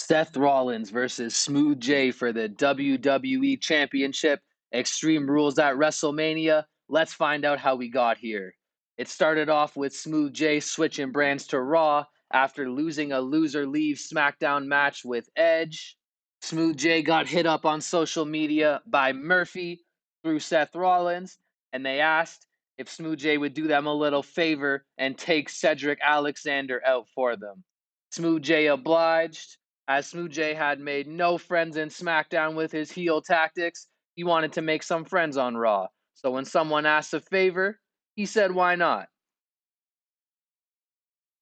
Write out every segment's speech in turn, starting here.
Seth Rollins versus Smooth J for the WWE Championship. Extreme Rules at Wrestlemania. Let's find out how we got here. It started off with Smooth J switching brands to Raw after losing a loser leaves SmackDown match with Edge. Smooth J got hit up on social media by Murphy through Seth Rollins, and they asked if Smooth J would do them a little favor and take Cedric Alexander out for them. Smooth J obliged. As Smooth J had made no friends in SmackDown with his heel tactics, he wanted to make some friends on Raw. So when someone asked a favor, he said, why not?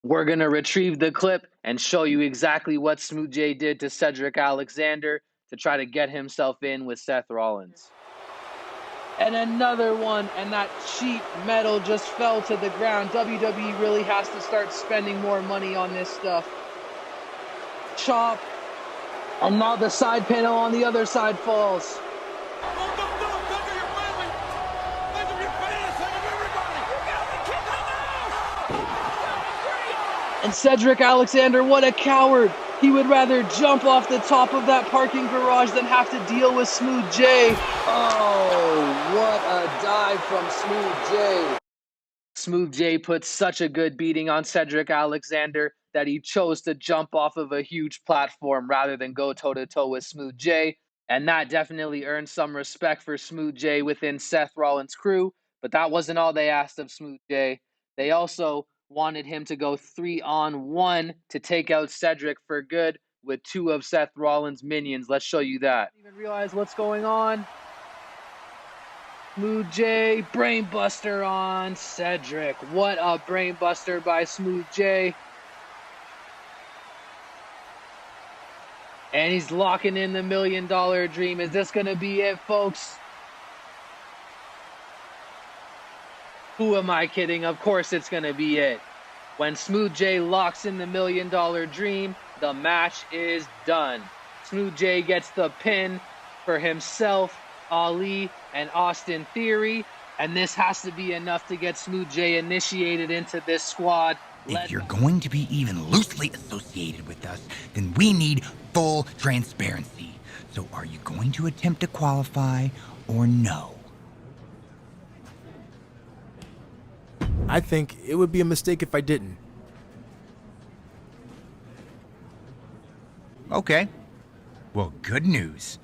We're going to retrieve the clip and show you exactly what Smooth J did to Cedric Alexander to try to get himself in with Seth Rollins. And another one, and that cheap metal just fell to the ground. WWE really has to start spending more money on this stuff. Chop, and now the side panel on the other side falls. And Cedric Alexander, what a coward. He would rather jump off the top of that parking garage than have to deal with Smooth J. Oh, what a dive from Smooth J. Smooth J put such a good beating on Cedric Alexander that he chose to jump off of a huge platform rather than go toe-to-toe with Smooth J. And that definitely earned some respect for Smooth J within Seth Rollins' crew. But that wasn't all they asked of Smooth J. They also wanted him to go 3-on-1 to take out Cedric for good with two of Seth Rollins' minions. Let's show you that. I don't even realize what's going on. Smooth J, brainbuster on Cedric. What a brainbuster by Smooth J. And he's locking in the $1 million dream. Is this going to be it, folks? Who am I kidding? Of course it's going to be it. When Smooth J locks in the $1 million dream, the match is done. Smooth J gets the pin for himself, Ali, and Austin Theory. And this has to be enough to get Smooth J initiated into this squad. If you're going to be even loosely associated with us, then we need full transparency. So are you going to attempt to qualify or no? I think it would be a mistake if I didn't. Okay. Well, good news.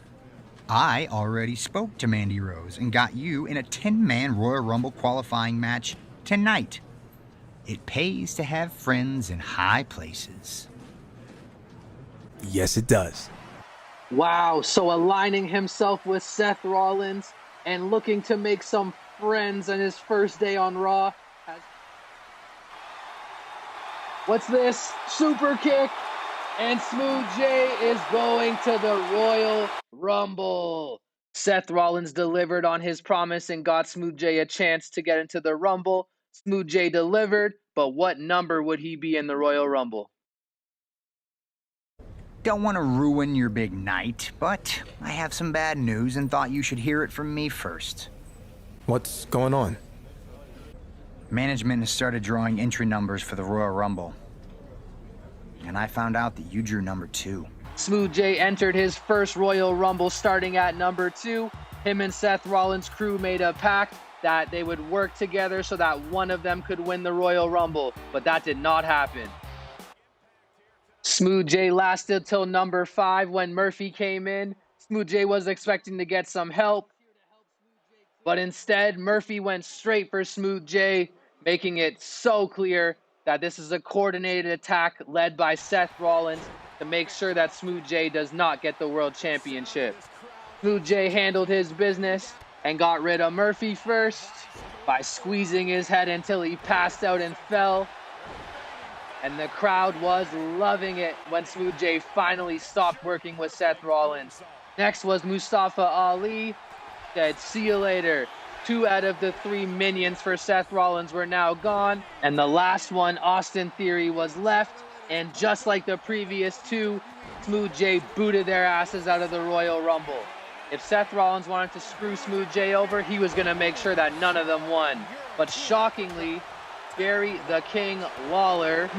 I already spoke to Mandy Rose and got you in a 10-man Royal Rumble qualifying match tonight. It pays to have friends in high places. Yes, it does. Wow, so aligning himself with Seth Rollins and looking to make some friends on his first day on Raw. What's this? Super kick. And Smooth J is going to the Royal Rumble. Seth Rollins delivered on his promise and got Smooth J a chance to get into the Rumble. Smooth J delivered, but what number would he be in the Royal Rumble? Don't want to ruin your big night, but I have some bad news and thought you should hear it from me first. What's going on? Management has started drawing entry numbers for the Royal Rumble. And I found out that you drew number 2. Smooth J entered his first Royal Rumble starting at number 2. Him and Seth Rollins' crew made a pact that they would work together so that one of them could win the Royal Rumble, but that did not happen. Smooth J lasted till number 5 when Murphy came in. Smooth J was expecting to get some help, but instead Murphy went straight for Smooth J, making it so clear that this is a coordinated attack led by Seth Rollins to make sure that Smooth J does not get the World Championship. Smooth J handled his business and got rid of Murphy first by squeezing his head until he passed out and fell. And the crowd was loving it when Smooth J finally stopped working with Seth Rollins. Next was Mustafa Ali. Said, see you later. 2 out of the 3 minions for Seth Rollins were now gone. And the last one, Austin Theory, was left. And just like the previous 2, Smooth J booted their asses out of the Royal Rumble. If Seth Rollins wanted to screw Smooth J over, he was going to make sure that none of them won. But shockingly, Jerry the King Lawler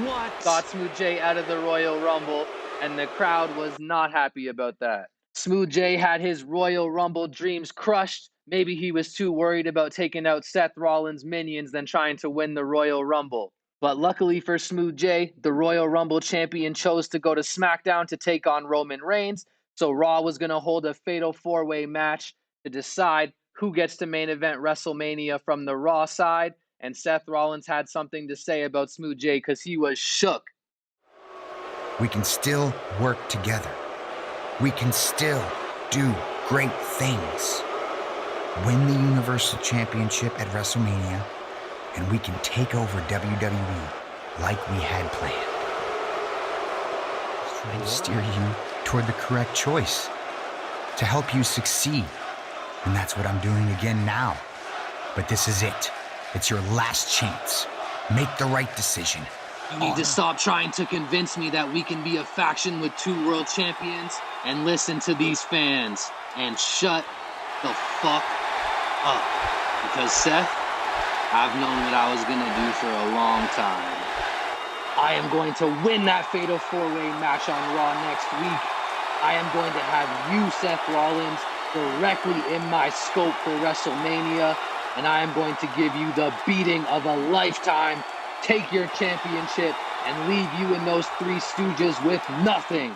got Smooth J out of the Royal Rumble. and the crowd was not happy about that. Smooth J had his Royal Rumble dreams crushed. Maybe he was too worried about taking out Seth Rollins' minions than trying to win the Royal Rumble. But luckily for Smooth J, the Royal Rumble champion chose to go to SmackDown to take on Roman Reigns, so Raw was going to hold a fatal four-way match to decide who gets to main event WrestleMania from the Raw side, and Seth Rollins had something to say about Smooth J because he was shook. We can still work together. We can still do great things. Win the Universal Championship at WrestleMania, and we can take over WWE like we had planned. Trying to steer you toward the correct choice, to help you succeed. And that's what I'm doing again now. But this is it. It's your last chance. Make the right decision. You need to stop trying to convince me that we can be a faction with 2 world champions and listen to these fans and shut the fuck up. Because Seth, I've known what I was gonna do for a long time. I am going to win that fatal four-way match on Raw next week. I am going to have you, Seth Rollins, directly in my scope for WrestleMania, and I am going to give you the beating of a lifetime, take your championship, and leave you and those 3 stooges with nothing.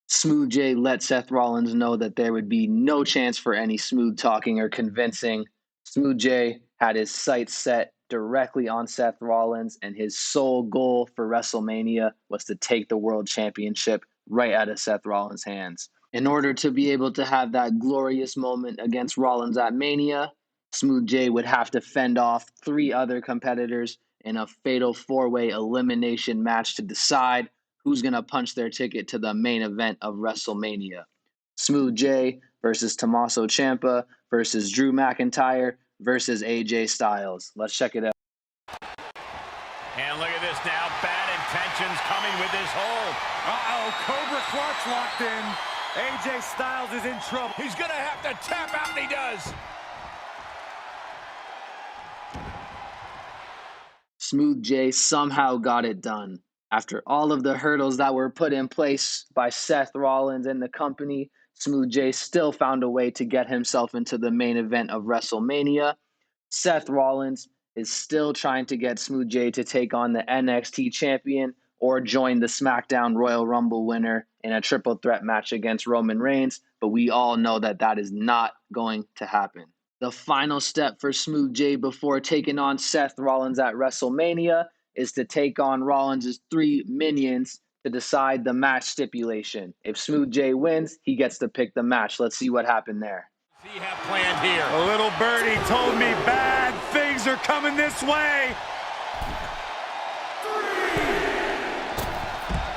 Smooth J let Seth Rollins know that there would be no chance for any smooth talking or convincing. Smooth J had his sights set directly on Seth Rollins, and his sole goal for WrestleMania was to take the World Championship right out of Seth Rollins' hands. In order to be able to have that glorious moment against Rollins at Mania, Smooth J would have to fend off 3 other competitors in a fatal 4-way elimination match to decide who's going to punch their ticket to the main event of WrestleMania. Smooth J versus Tommaso Ciampa versus Drew McIntyre versus AJ Styles. Let's check it out. And look at this now. Bad intentions coming with this hold. Uh-oh, Cobra Clutch locked in. AJ Styles is in trouble. He's going to have to tap out, and he does. Smooth J somehow got it done. After all of the hurdles that were put in place by Seth Rollins and the company, Smooth J still found a way to get himself into the main event of WrestleMania. Seth Rollins is still trying to get Smooth J to take on the NXT champion or join the SmackDown Royal Rumble winner in a triple threat match against Roman Reigns, but we all know that that is not going to happen. The final step for Smooth J before taking on Seth Rollins at WrestleMania is to take on Rollins' 3 minions to decide the match stipulation. If Smooth J wins, he gets to pick the match. Let's see what happened there. What does he have planned here? A little birdie told me bad things are coming this way. 3.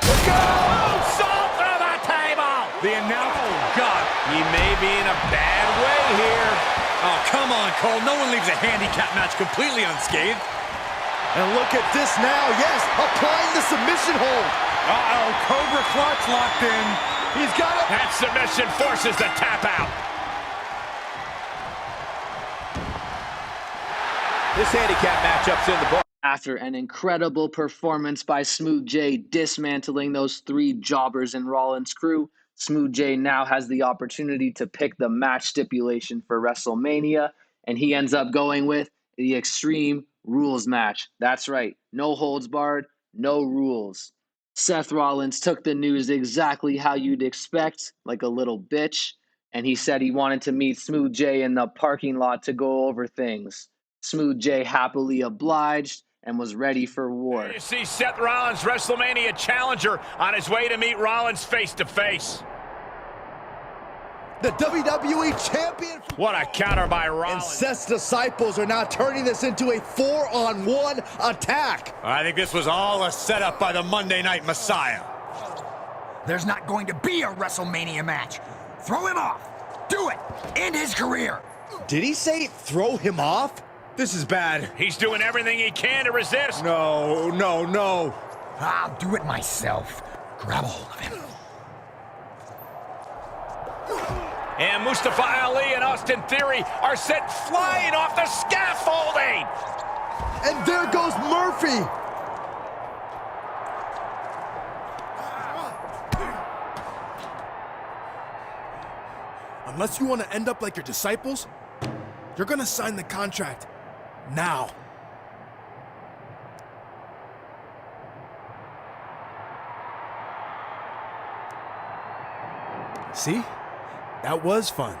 Let's go! Moonsault through the table! The announcer, oh God, He may be in a bad way here. oh come on, Cole. No one leaves a handicap match completely unscathed. And look at this now. Yes, applying the submission hold. Uh-oh, Cobra Clutch locked in. He's got it. That submission forces the tap out. This handicap matchup's in the book. After an incredible performance by Smooth J dismantling those 3 jobbers in Rollins' crew, Smooth J now has the opportunity to pick the match stipulation for WrestleMania, and he ends up going with the Extreme Rules match. That's right, no holds barred, no rules. Seth Rollins took the news exactly how you'd expect, like a little bitch, and he said he wanted to meet Smooth J in the parking lot to go over things. Smooth J happily obliged and was ready for war. You see Seth Rollins, WrestleMania challenger, on his way to meet Rollins face-to-face. The WWE champion. What a counter by And Rollins. Seth's disciples are now turning this into a 4-on-1 attack. I think this was all a setup by the Monday Night Messiah. There's not going to be a WrestleMania match. Throw him off. Do it. End his career. Did he say throw him off? This is bad. He's doing everything he can to resist. No, no, no. I'll do it myself. Grab a hold of him. And Mustafa Ali and Austin Theory are sent flying off the scaffolding. And there goes Murphy. Unless you want to end up like your disciples, you're gonna sign the contract now. See? That was fun.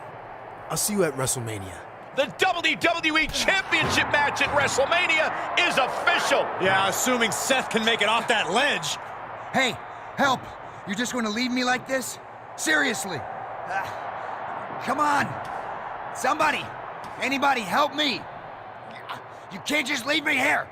I'll see you at WrestleMania. The WWE Championship match at WrestleMania is official. Yeah, assuming Seth can make it off that ledge. Hey, help! You're just going to leave me like this? Seriously! Come on! Somebody! Anybody, help me! You can't just leave me here!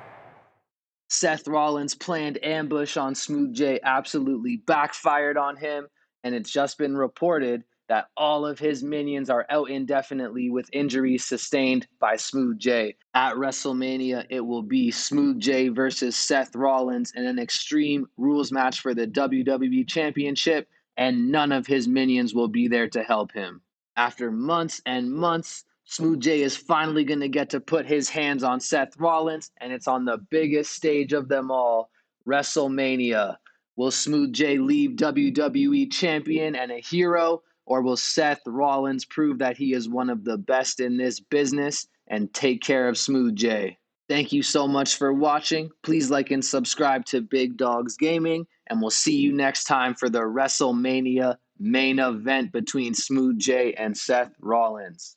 Seth Rollins' planned ambush on Smooth J absolutely backfired on him, and it's just been reported that all of his minions are out indefinitely with injuries sustained by Smooth J. At WrestleMania, it will be Smooth J versus Seth Rollins in an Extreme Rules match for the WWE Championship, and none of his minions will be there to help him. After months and months, Smooth J is finally going to get to put his hands on Seth Rollins, and it's on the biggest stage of them all, WrestleMania. Will Smooth J leave WWE champion and a hero, or will Seth Rollins prove that he is one of the best in this business and take care of Smooth J? Thank you so much for watching. Please like and subscribe to Big Dogs Gaming, and we'll see you next time for the WrestleMania main event between Smooth J and Seth Rollins.